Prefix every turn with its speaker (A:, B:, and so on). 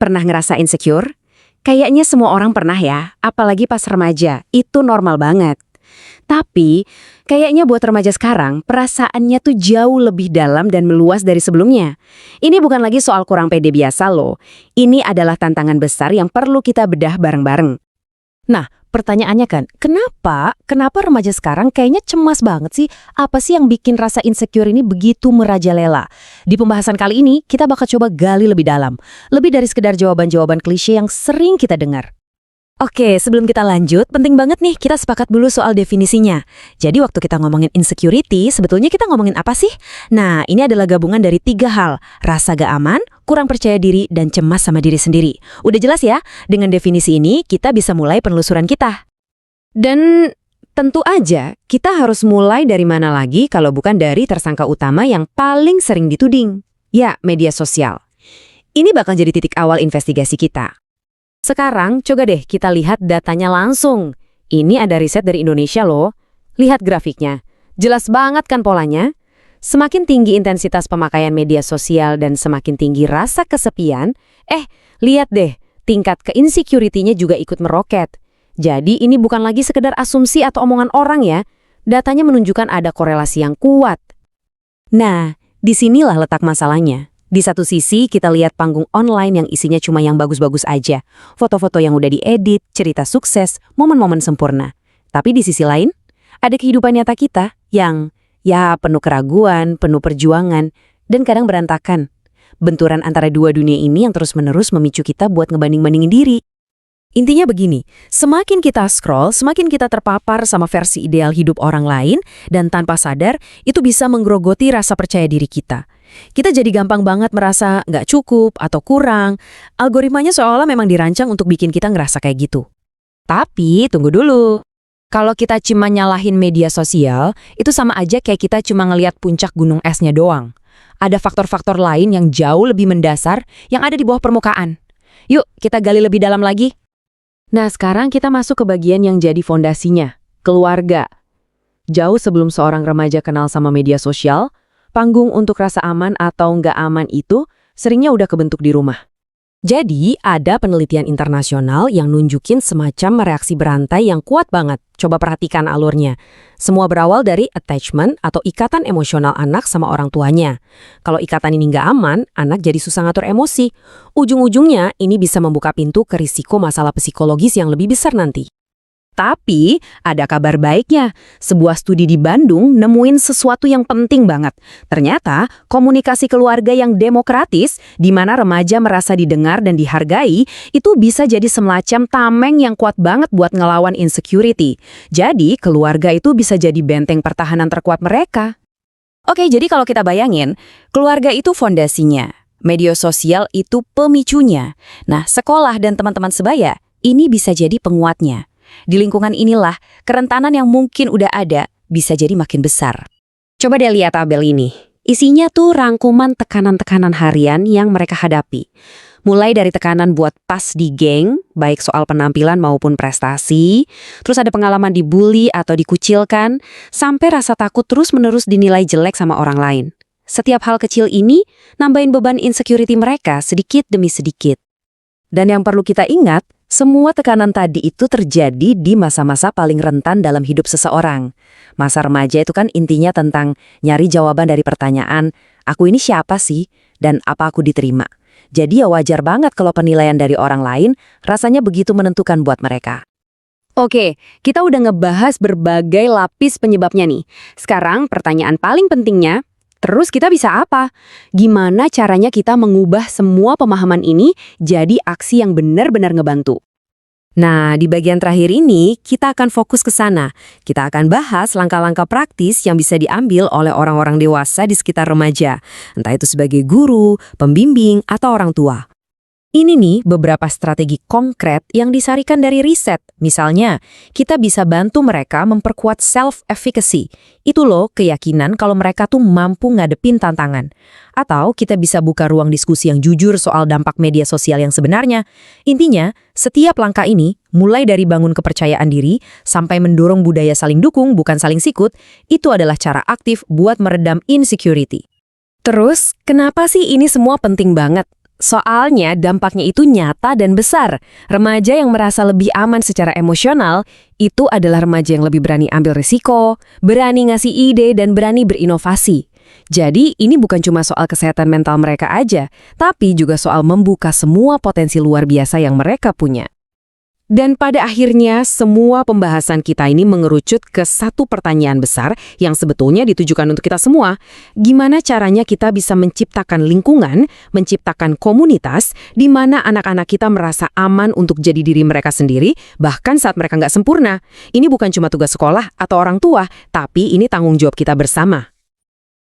A: Pernah ngerasa insecure? Kayaknya semua orang pernah ya, apalagi pas remaja. Itu normal banget. Tapi, kayaknya buat remaja sekarang, perasaannya tuh jauh lebih dalam dan meluas dari sebelumnya. Ini bukan lagi soal kurang pede biasa loh. Ini adalah tantangan besar yang perlu kita bedah bareng-bareng.
B: Nah, pertanyaannya kan, kenapa remaja sekarang kayaknya cemas banget sih? Apa sih yang bikin rasa insecure ini begitu merajalela? Di pembahasan kali ini, kita bakal coba gali lebih dalam. Lebih dari sekedar jawaban-jawaban klise yang sering kita dengar. Oke, sebelum kita lanjut, penting banget nih kita sepakat dulu soal definisinya. Jadi waktu kita ngomongin insecurity, sebetulnya kita ngomongin apa sih? Nah, ini adalah gabungan dari 3 hal. Rasa gak aman, kurang percaya diri, dan cemas sama diri sendiri. Udah jelas ya? Dengan definisi ini, kita bisa mulai penelusuran kita.
A: Dan tentu aja, kita harus mulai dari mana lagi kalau bukan dari tersangka utama yang paling sering dituding. Ya, media sosial. Ini bakal jadi titik awal investigasi kita. Sekarang, coba deh kita lihat datanya langsung. Ini ada riset dari Indonesia loh. Lihat grafiknya. Jelas banget kan polanya? Semakin tinggi intensitas pemakaian media sosial dan semakin tinggi rasa kesepian, lihat deh, tingkat ke-insecurity-nya juga ikut meroket. Jadi ini bukan lagi sekedar asumsi atau omongan orang ya. Datanya menunjukkan ada korelasi yang kuat. Nah, disinilah letak masalahnya. Di satu sisi, kita lihat panggung online yang isinya cuma yang bagus-bagus aja. Foto-foto yang udah diedit, cerita sukses, momen-momen sempurna. Tapi di sisi lain, ada kehidupan nyata kita yang, ya penuh keraguan, penuh perjuangan, dan kadang berantakan. Benturan antara dua dunia ini yang terus-menerus memicu kita buat ngebanding-bandingin diri. Intinya begini, semakin kita scroll, semakin kita terpapar sama versi ideal hidup orang lain, dan tanpa sadar, itu bisa menggerogoti rasa percaya diri kita. Kita jadi gampang banget merasa nggak cukup atau kurang. Algoritmanya seolah memang dirancang untuk bikin kita ngerasa kayak gitu. Tapi, tunggu dulu. Kalau kita cuma nyalahin media sosial, itu sama aja kayak kita cuma ngelihat puncak gunung esnya doang. Ada faktor-faktor lain yang jauh lebih mendasar yang ada di bawah permukaan. Yuk, kita gali lebih dalam lagi. Nah, sekarang kita masuk ke bagian yang jadi fondasinya, keluarga. Jauh sebelum seorang remaja kenal sama media sosial, panggung untuk rasa aman atau nggak aman itu seringnya udah kebentuk di rumah. Jadi, ada penelitian internasional yang nunjukin semacam reaksi berantai yang kuat banget. Coba perhatikan alurnya. Semua berawal dari attachment atau ikatan emosional anak sama orang tuanya. Kalau ikatan ini nggak aman, anak jadi susah ngatur emosi. Ujung-ujungnya, ini bisa membuka pintu ke risiko masalah psikologis yang lebih besar nanti. Tapi, ada kabar baiknya. Sebuah studi di Bandung nemuin sesuatu yang penting banget. Ternyata, komunikasi keluarga yang demokratis, di mana remaja merasa didengar dan dihargai, itu bisa jadi semacam tameng yang kuat banget buat ngelawan insecurity. Jadi, keluarga itu bisa jadi benteng pertahanan terkuat mereka. Oke, jadi kalau kita bayangin, keluarga itu fondasinya. Media sosial itu pemicunya. Nah, sekolah dan teman-teman sebaya, ini bisa jadi penguatnya. Di lingkungan inilah, kerentanan yang mungkin udah ada bisa jadi makin besar. Coba deh lihat tabel ini. Isinya tuh rangkuman tekanan-tekanan harian yang mereka hadapi. Mulai dari tekanan buat pas di geng, baik soal penampilan maupun prestasi, terus ada pengalaman dibully atau dikucilkan, sampai rasa takut terus-menerus dinilai jelek sama orang lain. Setiap hal kecil ini nambahin beban insecurity mereka sedikit demi sedikit. Dan yang perlu kita ingat, semua tekanan tadi itu terjadi di masa-masa paling rentan dalam hidup seseorang. Masa remaja itu kan intinya tentang nyari jawaban dari pertanyaan, aku ini siapa sih? Dan apa aku diterima? Jadi ya wajar banget kalau penilaian dari orang lain rasanya begitu menentukan buat mereka. Oke, kita udah ngebahas berbagai lapis penyebabnya nih. Sekarang pertanyaan paling pentingnya, terus kita bisa apa? Gimana caranya kita mengubah semua pemahaman ini jadi aksi yang benar-benar ngebantu? Nah, di bagian terakhir ini, kita akan fokus ke sana. Kita akan bahas langkah-langkah praktis yang bisa diambil oleh orang-orang dewasa di sekitar remaja. Entah itu sebagai guru, pembimbing, atau orang tua. Ini nih beberapa strategi konkret yang disarikan dari riset. Misalnya, kita bisa bantu mereka memperkuat self-efficacy. Itu loh keyakinan kalau mereka tuh mampu ngadepin tantangan. Atau kita bisa buka ruang diskusi yang jujur soal dampak media sosial yang sebenarnya. Intinya, setiap langkah ini, mulai dari bangun kepercayaan diri, sampai mendorong budaya saling dukung bukan saling sikut, itu adalah cara aktif buat meredam insecurity. Terus, kenapa sih ini semua penting banget?
B: Soalnya dampaknya itu nyata dan besar. Remaja yang merasa lebih aman secara emosional, itu adalah remaja yang lebih berani ambil risiko, berani ngasih ide, dan berani berinovasi. Jadi ini bukan cuma soal kesehatan mental mereka aja, tapi juga soal membuka semua potensi luar biasa yang mereka punya.
A: Dan pada akhirnya, semua pembahasan kita ini mengerucut ke satu pertanyaan besar yang sebetulnya ditujukan untuk kita semua. Gimana caranya kita bisa menciptakan lingkungan, menciptakan komunitas, di mana anak-anak kita merasa aman untuk jadi diri mereka sendiri, bahkan saat mereka nggak sempurna. Ini bukan cuma tugas sekolah atau orang tua, tapi ini tanggung jawab kita bersama.